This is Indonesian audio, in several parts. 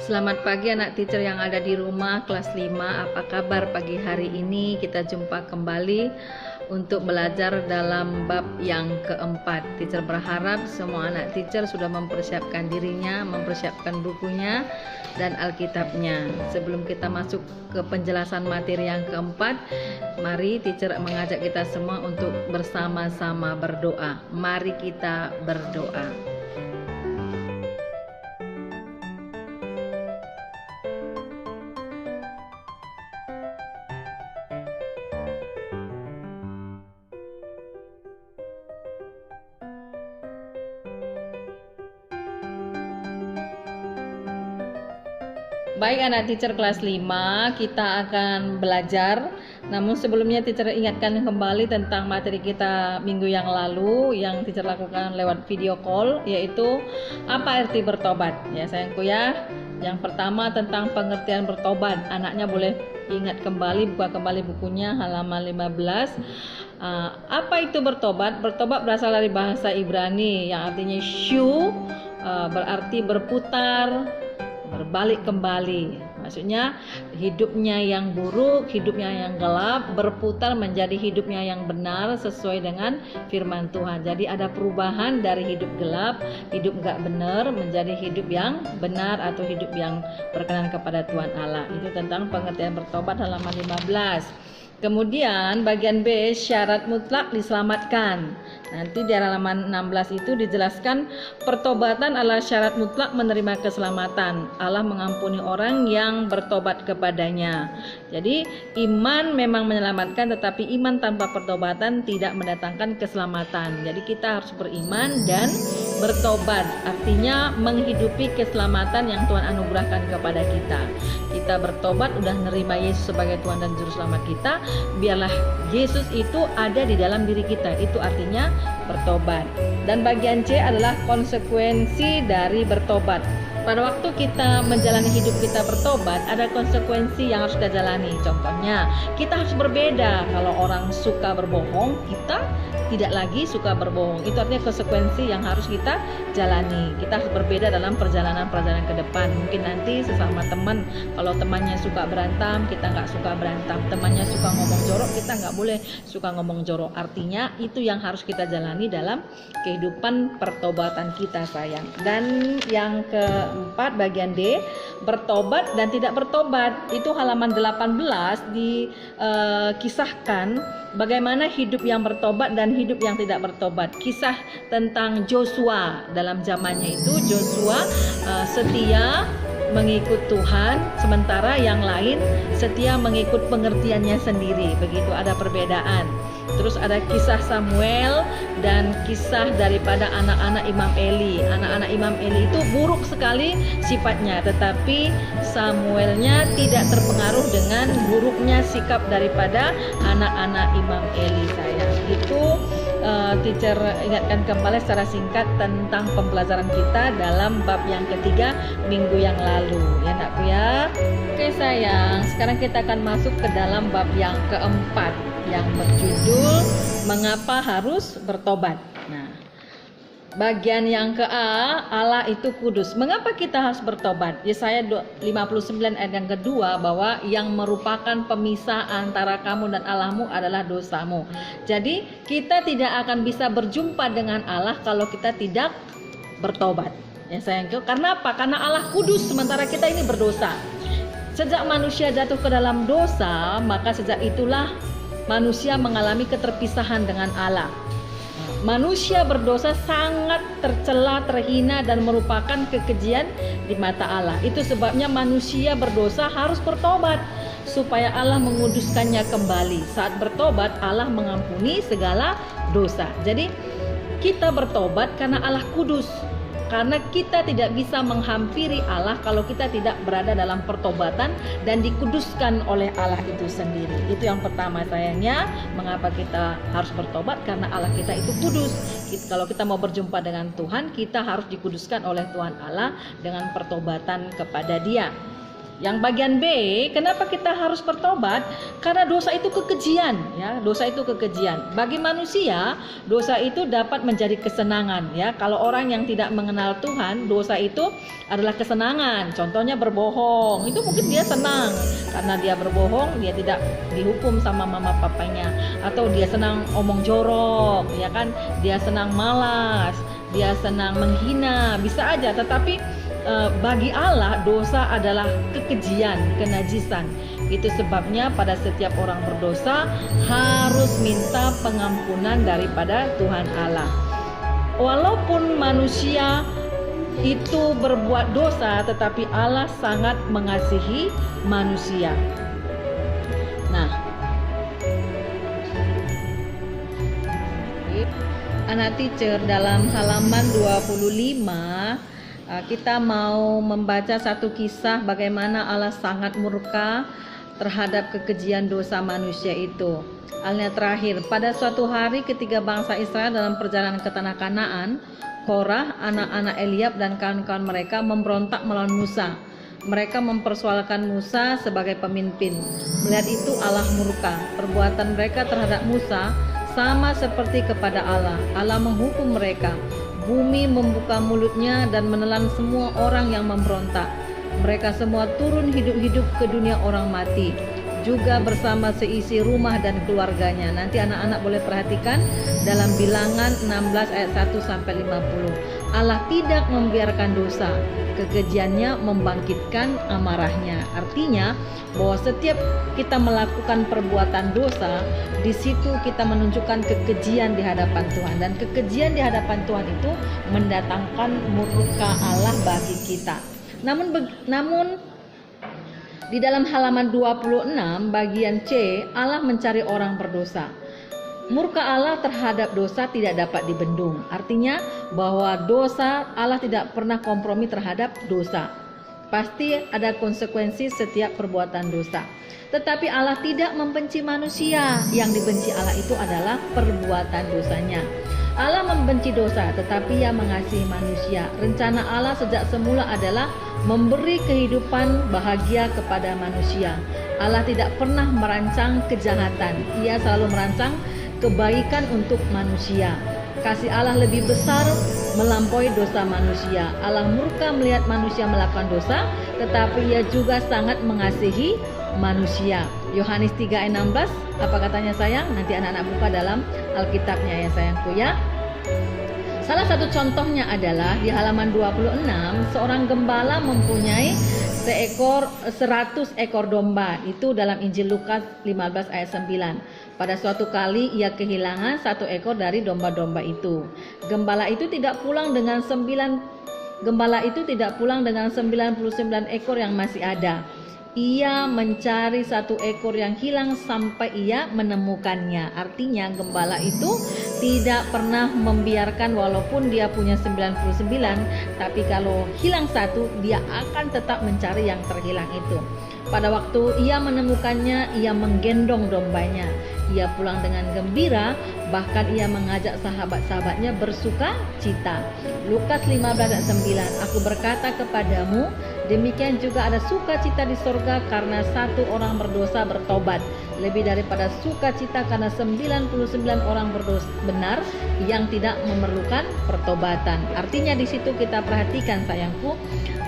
Selamat pagi anak teacher yang ada di rumah kelas 5. Apa kabar pagi hari ini? Kita jumpa kembali untuk belajar dalam bab yang keempat. Teacher berharap semua anak teacher sudah mempersiapkan dirinya, mempersiapkan bukunya dan Alkitabnya. Sebelum kita masuk ke penjelasan materi yang keempat, mari teacher mengajak kita semua untuk bersama-sama berdoa. Mari kita berdoa. Baik anak teacher kelas 5, kita akan belajar. Namun sebelumnya teacher ingatkan kembali tentang materi kita minggu yang lalu yang teacher lakukan lewat video call, yaitu apa arti bertobat. Ya sayangku ya. Yang pertama tentang pengertian bertobat. Anaknya boleh ingat kembali, buka kembali bukunya halaman 15. Apa itu bertobat? Bertobat berasal dari bahasa Ibrani yang artinya shu, berarti berputar, berbalik kembali. Maksudnya hidupnya yang buruk, hidupnya yang gelap berputar menjadi hidupnya yang benar sesuai dengan firman Tuhan. Jadi ada perubahan dari hidup gelap, hidup gak benar menjadi hidup yang benar atau hidup yang berkenan kepada Tuhan Allah. Itu tentang pengertian bertobat halaman 15. Kemudian bagian B, syarat mutlak diselamatkan. Nanti di halaman 16 itu dijelaskan pertobatan adalah syarat mutlak menerima keselamatan. Allah mengampuni orang yang bertobat kepadanya. Jadi iman memang menyelamatkan, tetapi iman tanpa pertobatan tidak mendatangkan keselamatan. Jadi kita harus beriman dan bertobat. Artinya menghidupi keselamatan yang Tuhan anugerahkan kepada kita. Kita bertobat, udah nerima Yesus sebagai Tuhan dan Juru Selamat kita. Biarlah Yesus itu ada di dalam diri kita. Itu artinya bertobat. Dan bagian C adalah konsekuensi dari bertobat. Pada waktu kita menjalani hidup kita bertobat, ada konsekuensi yang harus kita jalani. Contohnya, kita harus berbeda. Kalau orang suka berbohong, kita tidak lagi suka berbohong. Itu artinya konsekuensi yang harus kita jalani. Kita harus berbeda dalam perjalanan ke depan. Mungkin nanti sesama teman, kalau temannya suka berantem, kita nggak suka berantem. Temannya suka ngomong jorok, kita nggak boleh suka ngomong jorok. Artinya itu yang harus kita jalani dalam kehidupan pertobatan kita, sayang. Dan yang keempat bagian D, bertobat dan tidak bertobat. Itu halaman 18 dikisahkan bagaimana hidup yang bertobat dan hidup yang tidak bertobat. Kisah tentang Joshua. Dalam zamannya itu Joshua setia mengikut Tuhan, sementara yang lain setia mengikut pengertiannya sendiri. Begitu, ada perbedaan. Terus ada kisah Samuel dan kisah daripada anak-anak Imam Eli. Anak-anak Imam Eli itu buruk sekali sifatnya, tetapi Samuelnya tidak terpengaruh dengan buruknya sikap daripada anak-anak Imam Eli, sayang. Itu teacher ingatkan kembali secara singkat tentang pembelajaran kita dalam bab yang ketiga minggu yang lalu, ya anakku ya. Oke sayang, sekarang kita akan masuk ke dalam bab yang keempat yang berjudul mengapa harus bertobat. Nah, bagian yang ke A, Allah itu kudus. Mengapa kita harus bertobat? Yesaya 59 ayat yang kedua, bahwa yang merupakan pemisah antara kamu dan Allahmu adalah dosamu. Jadi kita tidak akan bisa berjumpa dengan Allah kalau kita tidak bertobat. Ya sayangku, karena apa? Karena Allah kudus sementara kita ini berdosa. Sejak manusia jatuh ke dalam dosa, maka sejak itulah manusia mengalami keterpisahan dengan Allah. Manusia berdosa sangat tercela, terhina dan merupakan kekejian di mata Allah. Itu sebabnya manusia berdosa harus bertobat supaya Allah menguduskannya kembali. Saat bertobat, Allah mengampuni segala dosa. Jadi kita bertobat karena Allah kudus. Karena kita tidak bisa menghampiri Allah kalau kita tidak berada dalam pertobatan dan dikuduskan oleh Allah itu sendiri. Itu yang pertama sayangnya, mengapa kita harus bertobat, karena Allah kita itu kudus. Kalau kita mau berjumpa dengan Tuhan, kita harus dikuduskan oleh Tuhan Allah dengan pertobatan kepada Dia. Yang bagian B, kenapa kita harus bertobat? Karena dosa itu kekejian, ya. Dosa itu kekejian. Bagi manusia, dosa itu dapat menjadi kesenangan, ya. Kalau orang yang tidak mengenal Tuhan, dosa itu adalah kesenangan. Contohnya berbohong, itu mungkin dia senang karena dia berbohong, dia tidak dihukum sama mama papanya, atau dia senang omong jorok, ya kan? Dia senang malas, dia senang menghina, bisa aja. Tetapi bagi Allah dosa adalah kekejian, kenajisan. Itu sebabnya pada setiap orang berdosa harus minta pengampunan daripada Tuhan Allah. Walaupun manusia itu berbuat dosa, tetapi Allah sangat mengasihi manusia. Nah, anak teacher, dalam halaman 25 kita mau membaca satu kisah bagaimana Allah sangat murka terhadap kekejian dosa manusia itu. Alnya terakhir, pada suatu hari ketiga bangsa Israel dalam perjalanan ke tanah Kanaan, Korah, anak-anak Eliab dan kawan-kawan mereka memberontak melawan Musa. Mereka mempersoalkan Musa sebagai pemimpin. Melihat itu Allah murka. Perbuatan mereka terhadap Musa sama seperti kepada Allah. Allah menghukum mereka. Bumi membuka mulutnya dan menelan semua orang yang memberontak. Mereka semua turun hidup-hidup ke dunia orang mati, juga bersama seisi rumah dan keluarganya. Nanti anak-anak boleh perhatikan dalam Bilangan 16 ayat 1 sampai 50. Allah tidak membiarkan dosa, kekejiannya membangkitkan amarahnya. Artinya bahwa setiap kita melakukan perbuatan dosa, di situ kita menunjukkan kekejian di hadapan Tuhan, dan kekejian di hadapan Tuhan itu mendatangkan murka Allah bagi kita. Namun di dalam halaman 26 bagian C, Allah mencari orang berdosa. Murka Allah terhadap dosa tidak dapat dibendung. Artinya bahwa dosa, Allah tidak pernah kompromi terhadap dosa. Pasti ada konsekuensi setiap perbuatan dosa. Tetapi Allah tidak membenci manusia. Yang dibenci Allah itu adalah perbuatan dosanya. Allah membenci dosa, tetapi Ia mengasihi manusia. Rencana Allah sejak semula adalah memberi kehidupan bahagia kepada manusia. Allah tidak pernah merancang kejahatan. Ia selalu merancang kebaikan untuk manusia. Kasih Allah lebih besar melampaui dosa manusia. Allah murka melihat manusia melakukan dosa, tetapi Ia juga sangat mengasihi manusia. Yohanes 3 ayat 16, apa katanya sayang? Nanti anak-anak buka dalam Alkitabnya ya sayangku ya. Salah satu contohnya adalah di halaman 26, seorang gembala mempunyai 100 ekor domba. Itu dalam Injil Lukas 15 ayat 9. Pada suatu kali ia kehilangan 1 ekor dari domba-domba itu. Gembala itu tidak pulang dengan 99 ekor yang masih ada. Ia mencari 1 ekor yang hilang sampai ia menemukannya. Artinya gembala itu tidak pernah membiarkan walaupun dia punya 99, tapi kalau hilang 1 dia akan tetap mencari yang terhilang itu. Pada waktu ia menemukannya, ia menggendong dombanya. Ia pulang dengan gembira, bahkan ia mengajak sahabat-sahabatnya bersuka cita. Lukas 15 ayat 9, aku berkata kepadamu, demikian juga ada sukacita di sorga karena 1 orang berdosa bertobat, lebih daripada sukacita karena 99 orang berdosa benar yang tidak memerlukan pertobatan. Artinya di situ kita perhatikan sayangku,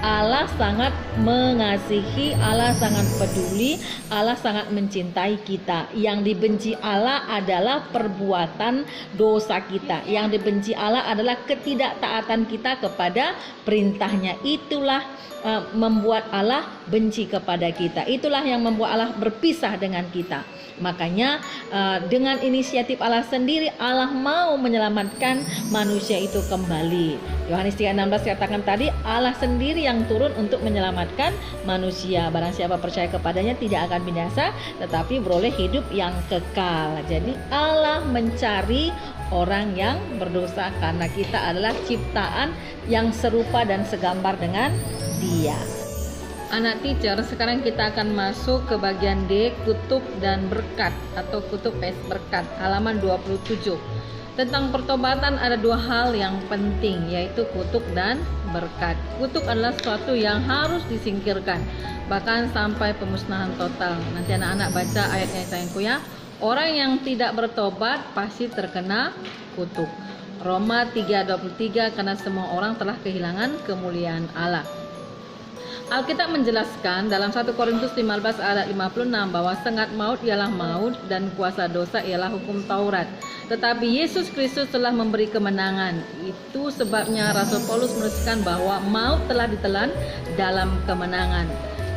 Allah sangat mengasihi, Allah sangat peduli, Allah sangat mencintai kita. Yang dibenci Allah adalah perbuatan dosa kita. Yang dibenci Allah adalah ketidaktaatan kita kepada perintahnya. Itulah membuat Allah benci kepada kita. Itulah yang membuat Allah berpisah dengan kita. Makanya dengan inisiatif Allah sendiri, Allah mau menyelamatkan manusia itu kembali. Yohanes 3:16 katakan tadi, Allah sendiri yang turun untuk menyelamatkan manusia. Barang siapa percaya kepadanya tidak akan binasa, tetapi beroleh hidup yang kekal. Jadi Allah mencari orang yang berdosa karena kita adalah ciptaan yang serupa dan segambar dengan Dia. Anak teacher, sekarang kita akan masuk ke bagian D, kutub dan berkat atau kutub S berkat, halaman 27. Tentang pertobatan ada dua hal yang penting, yaitu kutuk dan berkat. Kutuk adalah sesuatu yang harus disingkirkan, bahkan sampai pemusnahan total. Nanti anak-anak baca ayatnya sayangku ya. Orang yang tidak bertobat pasti terkena kutuk. Roma 3:23, karena semua orang telah kehilangan kemuliaan Allah. Alkitab menjelaskan dalam 1 Korintus 15 ayat 56 bahwa sengat maut ialah maut dan kuasa dosa ialah hukum Taurat. Tetapi Yesus Kristus telah memberi kemenangan. Itu sebabnya Rasul Paulus menuliskan bahwa maut telah ditelan dalam kemenangan.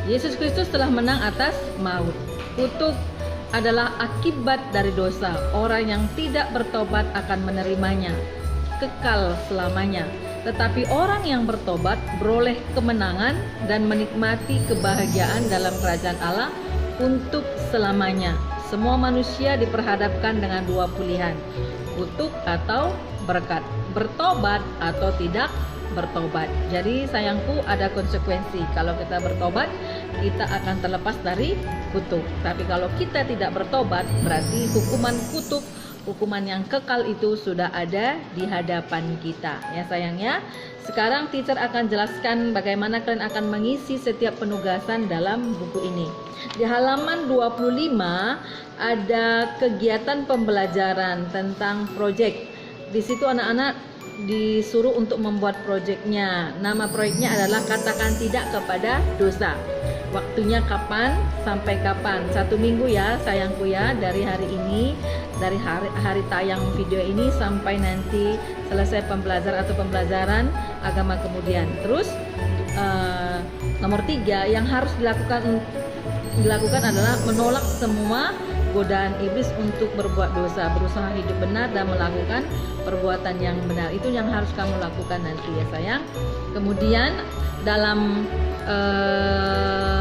Yesus Kristus telah menang atas maut. Kutuk adalah akibat dari dosa. Orang yang tidak bertobat akan menerimanya kekal selamanya. Tetapi orang yang bertobat beroleh kemenangan dan menikmati kebahagiaan dalam kerajaan Allah untuk selamanya. Semua manusia diperhadapkan dengan dua pilihan, kutuk atau berkat, bertobat atau tidak bertobat. Jadi sayangku, ada konsekuensi. Kalau kita bertobat, kita akan terlepas dari kutuk. Tapi kalau kita tidak bertobat, berarti hukuman kutuk, hukuman yang kekal itu sudah ada di hadapan kita. Ya sayangnya, sekarang teacher akan jelaskan bagaimana kalian akan mengisi setiap penugasan dalam buku ini. Di halaman 25 ada kegiatan pembelajaran tentang project. Di situ anak-anak disuruh untuk membuat proyeknya. Nama proyeknya adalah katakan tidak kepada dosa. Waktunya kapan sampai kapan? 1 minggu ya sayangku ya, dari hari ini, dari hari tayang video ini sampai nanti selesai pembelajaran agama kemudian. Terus nomor 3 yang harus dilakukan adalah menolak semua godaan iblis untuk berbuat dosa, berusaha hidup benar dan melakukan perbuatan yang benar. Itu yang harus kamu lakukan nanti ya sayang. Kemudian dalam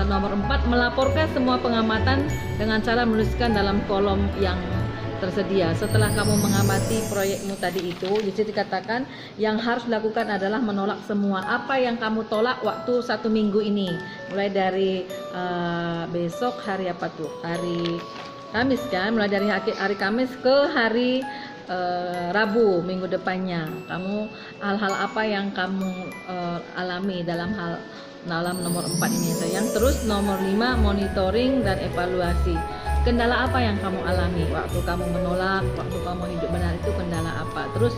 nomor 4, melaporkan semua pengamatan dengan cara menuliskan dalam kolom yang tersedia. Setelah kamu mengamati proyekmu tadi itu, jadi dikatakan yang harus dilakukan adalah menolak semua apa yang kamu tolak waktu 1 minggu ini. Mulai dari besok hari apa tuh? Hari Kamis kan, mulai dari hari Kamis ke hari Rabu minggu depannya. Kamu hal-hal apa yang kamu alami dalam nomor 4 ini sayang. Terus nomor 5, monitoring dan evaluasi. Kendala apa yang kamu alami waktu kamu menolak, waktu kamu hidup benar, itu kendala apa? Terus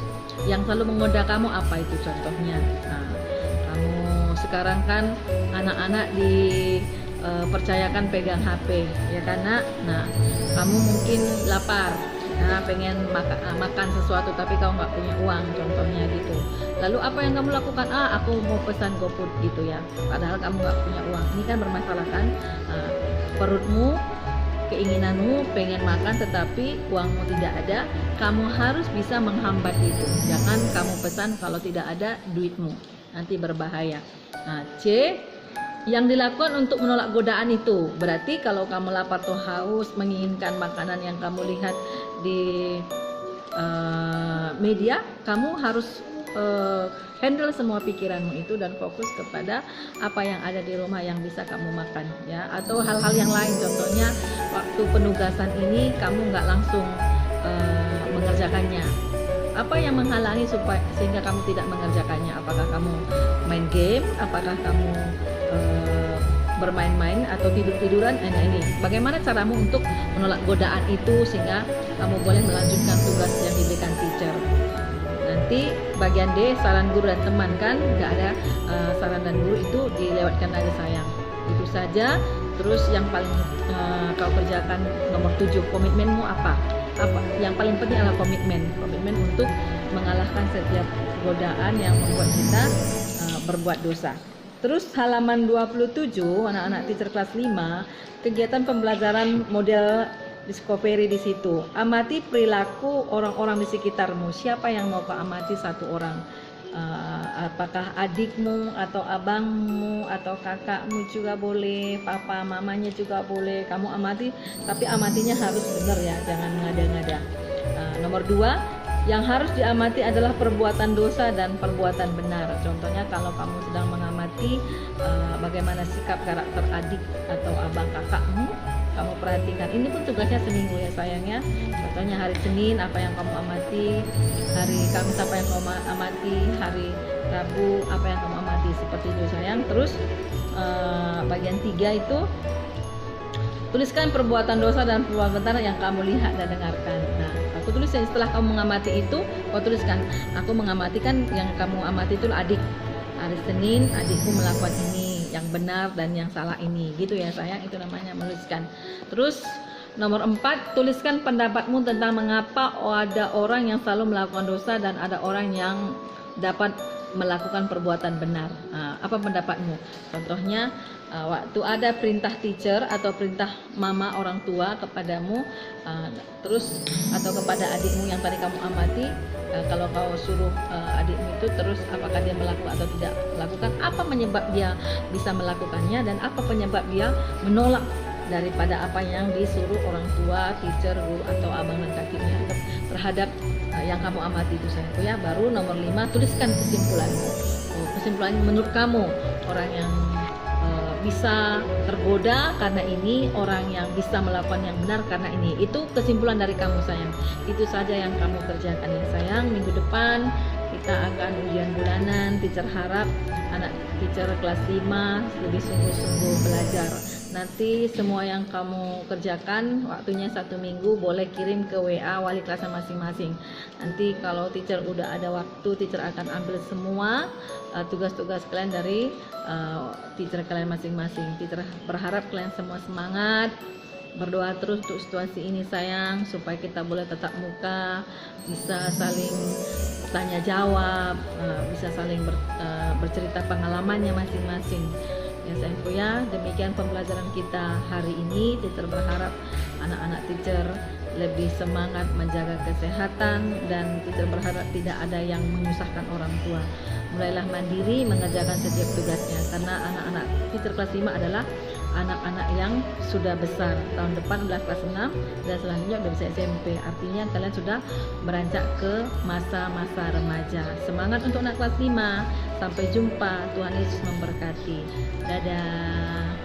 yang selalu menggoda kamu apa itu contohnya? Nah, kamu sekarang kan anak-anak percayakan pegang HP ya karena kamu mungkin lapar, pengen makan sesuatu tapi kamu nggak punya uang contohnya gitu. Lalu apa yang kamu lakukan? Aku mau pesan GoFood gitu ya, padahal kamu nggak punya uang. Ini kan bermasalah kan, perutmu, keinginanmu pengen makan tetapi uangmu tidak ada. Kamu harus bisa menghambat itu. Jangan kamu pesan kalau tidak ada duitmu, nanti berbahaya. C, yang dilakukan untuk menolak godaan itu. Berarti kalau kamu lapar atau haus, menginginkan makanan yang kamu lihat di media, kamu harus handle semua pikiranmu itu dan fokus kepada apa yang ada di rumah yang bisa kamu makan ya, atau hal-hal yang lain. Contohnya waktu penugasan ini kamu nggak langsung mengerjakannya. Apa yang menghalangi sehingga kamu tidak mengerjakannya? Apakah kamu main game? Apakah kamu bermain-main atau tidur-tiduran? Nah ini bagaimana caramu untuk menolak godaan itu sehingga kamu boleh melanjutkan tugas yang diberikan teacher. Nanti bagian D, saran guru dan teman kan nggak ada saran dan guru, itu dilewatkan aja sayang. Itu saja. Terus yang paling kau kerjakan nomor 7, komitmenmu apa yang paling penting adalah komitmen untuk mengalahkan setiap godaan yang membuat kita berbuat dosa. Terus halaman 27, anak-anak teacher kelas 5, kegiatan pembelajaran model discovery di situ. Amati perilaku orang-orang di sekitarmu. Siapa yang mau kau amati satu orang? Apakah adikmu atau abangmu atau kakakmu juga boleh, papa mamanya juga boleh. Kamu amati, tapi amatinya harus benar ya, jangan ngada-ngada. Nomor 2, yang harus diamati adalah perbuatan dosa dan perbuatan benar. Contohnya kalau kamu sedang mengamati bagaimana sikap karakter adik atau abang kakakmu, kamu perhatikan. Ini pun tugasnya seminggu ya sayang ya. Contohnya hari Senin apa yang kamu amati, hari Kamis apa yang kamu amati, hari Rabu apa yang kamu amati, seperti itu sayang. Terus bagian 3 itu tuliskan perbuatan dosa dan perbuatan benar yang kamu lihat dan dengarkan. Nah, aku tulis setelah kamu mengamati itu, kau tuliskan, aku mengamati kan yang kamu amati itu adik. Hari Senin adikku melakukan ini, yang benar dan yang salah ini, gitu ya sayang. Itu namanya menuliskan. Terus nomor 4, tuliskan pendapatmu tentang mengapa ada orang yang selalu melakukan dosa dan ada orang yang dapat melakukan perbuatan benar. Apa pendapatmu? Contohnya waktu ada perintah teacher atau perintah mama orang tua kepadamu, terus atau kepada adikmu yang tadi kamu amati, kalau kau suruh adikmu itu terus apakah dia melakukan atau tidak melakukan, apa penyebab dia bisa melakukannya dan apa penyebab dia menolak daripada apa yang disuruh orang tua, teacher, guru atau abang dan kakeknya terhadap yang kamu amati itu sayangku ya. Baru nomor 5, tuliskan kesimpulanmu. Kesimpulan menurut kamu, orang yang bisa tergoda karena ini, orang yang bisa melakukan yang benar karena ini. Itu kesimpulan dari kamu sayang. Itu saja yang kamu kerjakan ya sayang. Minggu depan kita akan ujian bulanan. Teacher harap anak teacher kelas 5 lebih sungguh-sungguh belajar. Nanti semua yang kamu kerjakan waktunya 1 minggu boleh kirim ke WA wali kelasnya masing-masing. Nanti kalau teacher udah ada waktu, teacher akan ambil semua tugas-tugas kalian dari teacher kalian masing-masing. Teacher berharap kalian semua semangat, berdoa terus untuk situasi ini sayang, supaya kita boleh tatap muka, bisa saling tanya jawab, bisa saling bercerita pengalamannya masing-masing. Ya sayangku ya, demikian pembelajaran kita hari ini. Teacher berharap anak-anak teacher lebih semangat menjaga kesehatan, dan teacher berharap tidak ada yang menyusahkan orang tua. Mulailah mandiri mengerjakan setiap tugasnya, karena anak-anak teacher kelas 5 adalah anak-anak yang sudah besar. Tahun depan adalah kelas 6 dan selanjutnya udah bisa SMP. Artinya kalian sudah beranjak ke masa-masa remaja. Semangat untuk anak kelas 5. Sampai jumpa. Tuhan Yesus memberkati. Dadah.